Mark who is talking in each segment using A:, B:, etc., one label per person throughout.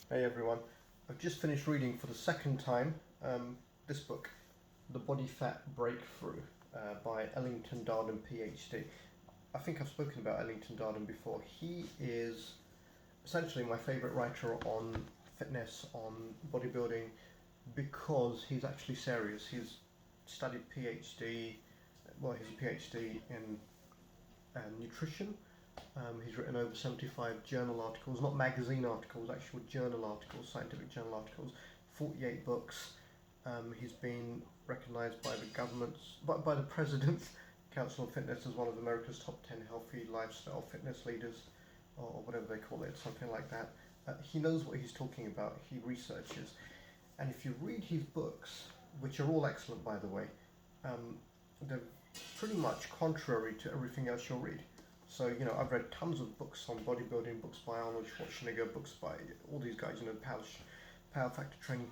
A: Hey everyone, I've just finished reading for the second time this book, The Bodyfat Breakthrough by Ellington, Darden, PhD. I think I've spoken about Ellington Darden before. He is essentially my favourite writer on fitness, on bodybuilding, because he's actually serious. He's studied PhD, well, he's a PhD in nutrition. He's written over 75 journal articles, not magazine articles, actual journal articles, scientific journal articles, 48 books. He's been recognised by the government's, by the President's Council on Fitness as one of America's top 10 healthy lifestyle fitness leaders, or whatever they call it, something like that. He knows what he's talking about, he researches. And if you read his books, which are all excellent by the way, they're pretty much contrary to everything else you'll read. So, I've read tons of books on bodybuilding, books by Arnold Schwarzenegger, books by all these guys, power factor training,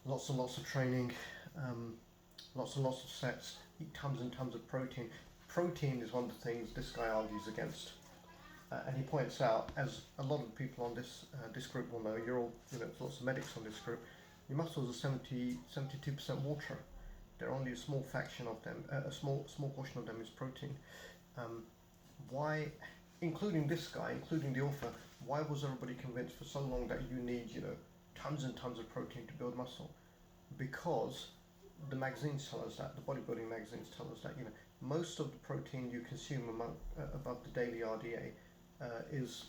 A: lots and lots of training, lots and lots of sets, eat tons and tons of protein. Protein is one of the things this guy argues against. And he points out, as a lot of the people on this group will know, you're all, lots of medics on this group, your muscles are 72% water. They're only a small fraction of them, a small portion of them is protein. Why, including this guy, including the author, why was everybody convinced for so long that you need, tons and tons of protein to build muscle? Because the magazines tell us that, the bodybuilding magazines tell us that, most of the protein you consume above the daily RDA is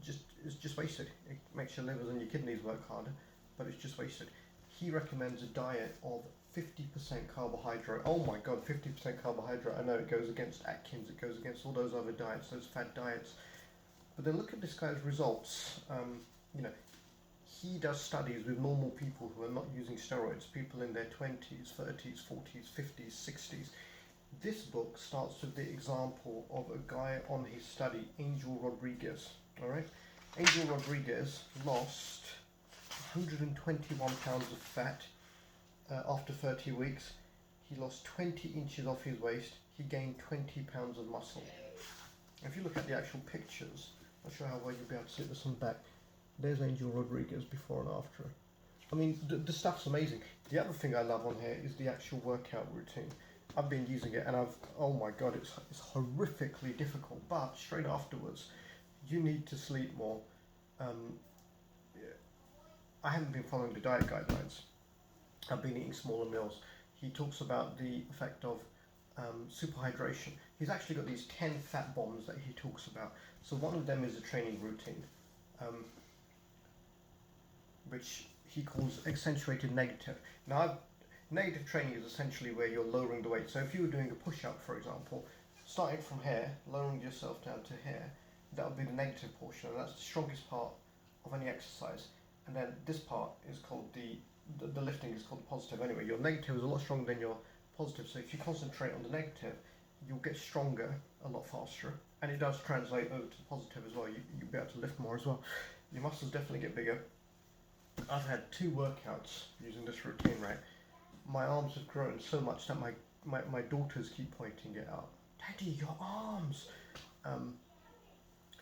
A: just wasted. It makes your livers and your kidneys work harder, but it's just wasted. He recommends a diet of 50% carbohydrate. Oh my god, 50% carbohydrate. I know it goes against Atkins, it goes against all those other diets, those fad diets. But then look at this guy's results. He does studies with normal people who are not using steroids, people in their 20s, 30s, 40s, 50s, 60s. This book starts with the example of a guy on his study, Angel Rodriguez. All right, Angel Rodriguez lost 121 pounds of fat after 30 weeks. He lost 20 inches off his waist. He gained 20 pounds of muscle. If you look at the actual pictures, I'm not sure how well you'll be able to see this on the back. There's Angel Rodriguez before and after. I mean, the stuff's amazing. The other thing I love on here is the actual workout routine. I've been using it and oh my god, it's horrifically difficult, but straight afterwards, you need to sleep more. I haven't been following the diet guidelines. I've been eating smaller meals. He talks about the effect of superhydration. He's actually got these 10 fat bombs that he talks about. So one of them is a training routine, which he calls accentuated negative. Now, negative training is essentially where you're lowering the weight. So if you were doing a push-up, for example, starting from here, lowering yourself down to here, that would be the negative portion, and that's the strongest part of any exercise. And then this part is called the lifting is called positive. Anyway, your negative is a lot stronger than your positive. So if you concentrate on the negative, you'll get stronger a lot faster. And it does translate over to the positive as well. You'll be able to lift more as well. Your muscles definitely get bigger. I've had 2 workouts using this routine, right? My arms have grown so much that my daughters keep pointing it out. Daddy, your arms!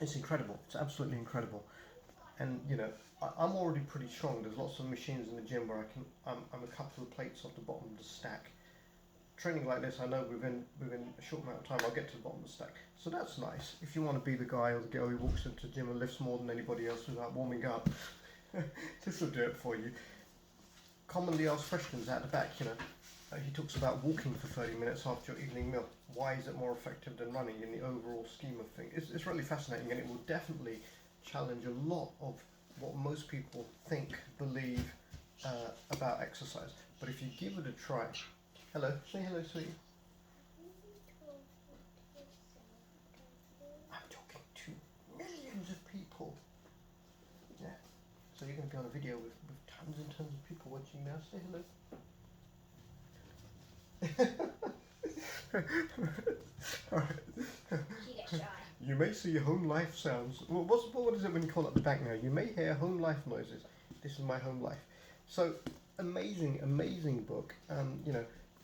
A: It's incredible. It's absolutely incredible. And I'm already pretty strong. There's lots of machines in the gym where I'm a couple of plates off the bottom of the stack. Training like this, I know within a short amount of time I'll get to the bottom of the stack. So that's nice. If you want to be the guy or the girl who walks into the gym and lifts more than anybody else without warming up, this will do it for you. Commonly asked questions at the back, he talks about walking for 30 minutes after your evening meal. Why is it more effective than running in the overall scheme of things? It's really fascinating, and it will definitely challenge a lot of what most people think, believe about exercise. But if you give it a try, hello, say hello, sweetie. I'm talking to millions of people. Yeah. So you're going to be on a video with tons and tons of people watching now. Say hello. Alright.
B: She gets shy.
A: You may see home life sounds. What is it when you call up the back now? You may hear home life noises. This is my home life. So amazing book. And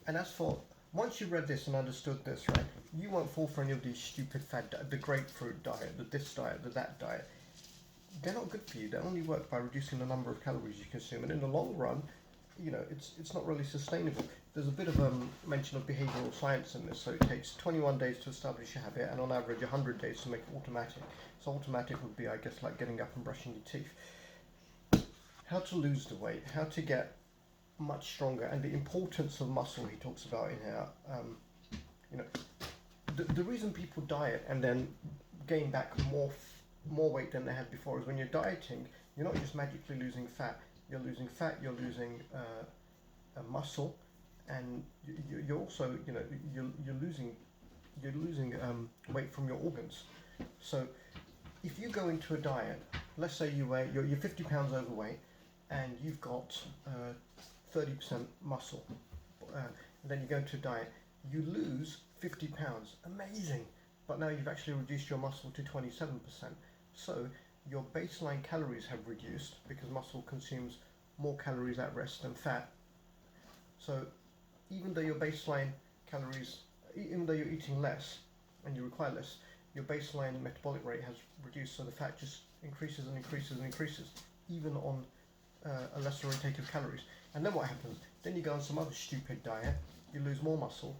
A: as for once you've read this and understood this, right, you won't fall for any of these stupid fad diets, the grapefruit diet, the this diet, the that diet. they're not good for you. They only work by reducing the number of calories you consume, and in the long run, it's not really sustainable. There's a bit of mention of behavioural science in this. So it takes 21 days to establish a habit, and on average 100 days to make it automatic. So automatic would be, I guess, like getting up and brushing your teeth. How to lose the weight, how to get much stronger, and the importance of muscle he talks about in here. The reason people diet and then gain back more weight than they had before is when you're dieting, you're not just magically losing fat. You're losing fat. You're losing muscle, and you're also you're losing weight from your organs. So if you go into a diet, let's say you're 50 pounds overweight, and you've got 30% muscle, and then you go into a diet, you lose 50 pounds. Amazing. But now you've actually reduced your muscle to 27%. So your baseline calories have reduced because muscle consumes more calories at rest than fat. So even though your baseline calories, even though you're eating less and you require less, your baseline metabolic rate has reduced, so the fat just increases and increases and increases, even on a lesser intake of calories. And then what happens? Then you go on some other stupid diet, you lose more muscle.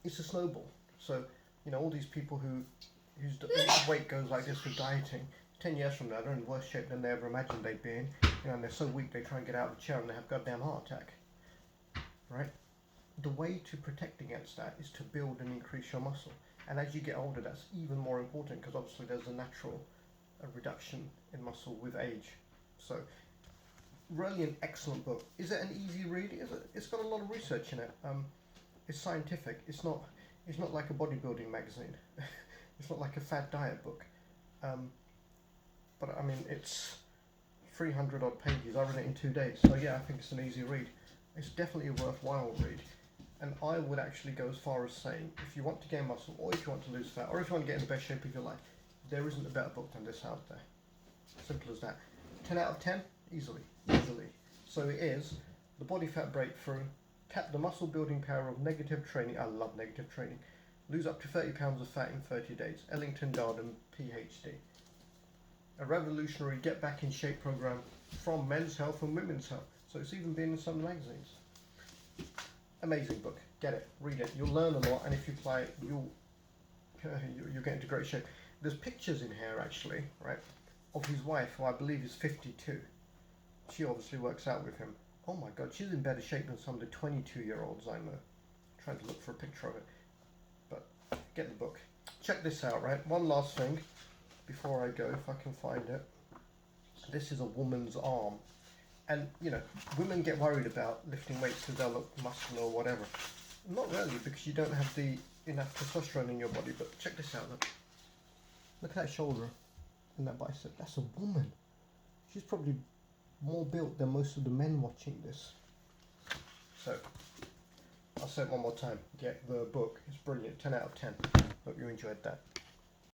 A: It's a snowball. So all these people whose weight goes like this with dieting, 10 years from now they're in worse shape than they ever imagined they'd be in. And they're so weak they try and get out of the chair and they have a goddamn heart attack. Right? The way to protect against that is to build and increase your muscle. And as you get older, that's even more important, because obviously there's a natural reduction in muscle with age. So really an excellent book. Is it an easy read? It's got a lot of research in it. It's scientific. It's not like a bodybuilding magazine. It's not like a fad diet book. But I mean, it's 300 odd pages. I read it in 2 days. So yeah, I think it's an easy read. It's definitely a worthwhile read. And I would actually go as far as saying, if you want to gain muscle, or if you want to lose fat, or if you want to get in the best shape of your life, there isn't a better book than this out there. Simple as that. 10 out of 10? Easily. So it is The Bodyfat Breakthrough, Tap the Muscle Building Power of Negative Training. I love negative training. Lose up to 30 pounds of fat in 30 days. Ellington, Darden, PhD. A revolutionary get back in shape program from Men's Health and Women's Health. So it's even been in some magazines. Amazing book. Get it. Read it. You'll learn a lot, and if you apply it, you'll get into great shape. There's pictures in here, actually, right, of his wife, who I believe is 52. She obviously works out with him. Oh my God, she's in better shape than some of the 22-year-olds I know. I'm trying to look for a picture of it. But get the book. Check this out, right? One last thing before I go, if I can find it. This is a woman's arm. And, women get worried about lifting weights because they'll look muscular or whatever. Not really, because you don't have enough testosterone in your body. But check this out, look. Look at that shoulder and that bicep. That's a woman. She's probably more built than most of the men watching this. So, I'll say it one more time. Get the book. It's brilliant. 10 out of 10. Hope you enjoyed that.